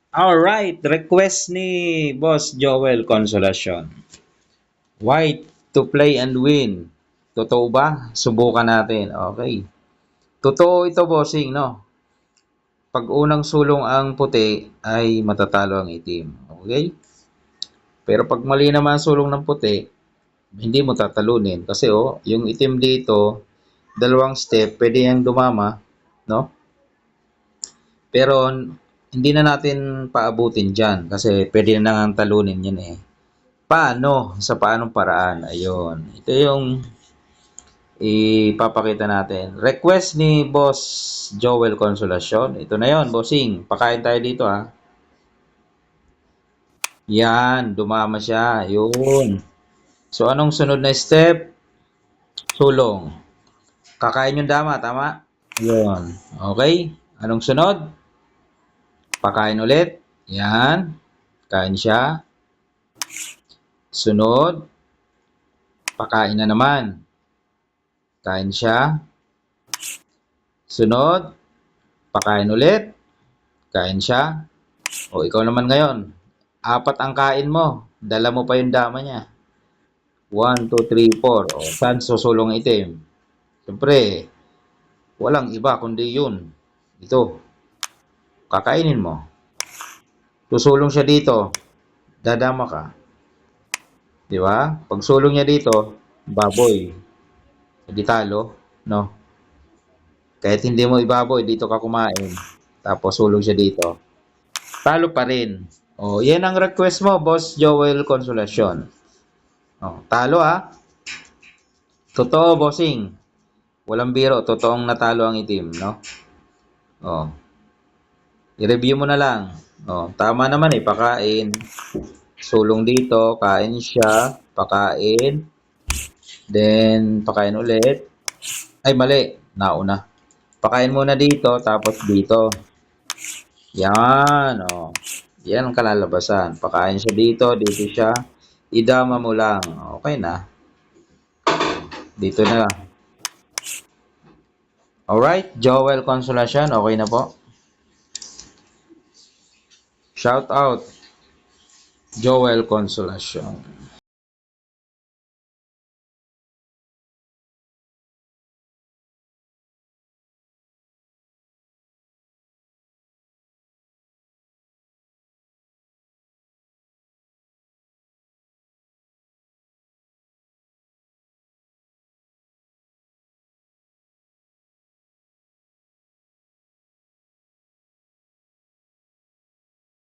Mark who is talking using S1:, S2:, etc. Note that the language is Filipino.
S1: Alright, request ni Boss Joel Consolacion. White to play and win. Totoo ba? Subukan natin. Okay. Totoo ito, bossing, no? Pag unang sulong ang puti, ay matatalo ang itim. Okay? Pero pag mali naman ang sulong ng puti, hindi mo tatalunin. Kasi yung itim dito, dalawang step, pwede yang dumama, no? Pero hindi na natin paabutin dyan kasi pwede na nang talunin yan eh. Paano? Sa paanong paraan? Ayun. Ito yung ipapakita natin. Request ni Boss Joel Consolacion. Ito na yon, bossing. Pakain tayo dito ha. Yan, dumama siya. Yun. So, anong sunod na step? Sulong. Kakain yung dama, tama? Yun. Okay. Anong sunod? Pakain ulit. Yan. Kain siya. Sunod. Pakain na naman. Kain siya. Sunod. Pakain ulit. Kain siya. O, ikaw naman ngayon. 4 ang kain mo. Dala mo pa yung dama niya. 1, 2, 3, 4. O, saan susulong itim? Siyempre, walang iba kundi yun. Ito. Kakainin mo. Susulong siya dito. Dadama ka. Di ba? Pag sulong niya dito, baboy. Hindi talo. No? Kahit hindi mo ibaboy, dito ka kumain. Tapos sulong siya dito. Talo pa rin. O, yan ang request mo, Boss Joel Consolacion. O, talo ah. Totoo, bossing. Walang biro, totoong natalo ang itim, no? O, i-review mo na lang. O, tama naman eh, pakain. Sulong dito, kain siya, pakain. Then, pakain ulit. Ay, mali. Nauna. Pakain muna dito, tapos dito. Yan, o. Yan ang kalalabasan. Pakain siya dito, dito siya. Idama mo lang. Okay na. Dito na. Alright, Joel Consolacion, okay na po. Shout out, Joel Consolacion.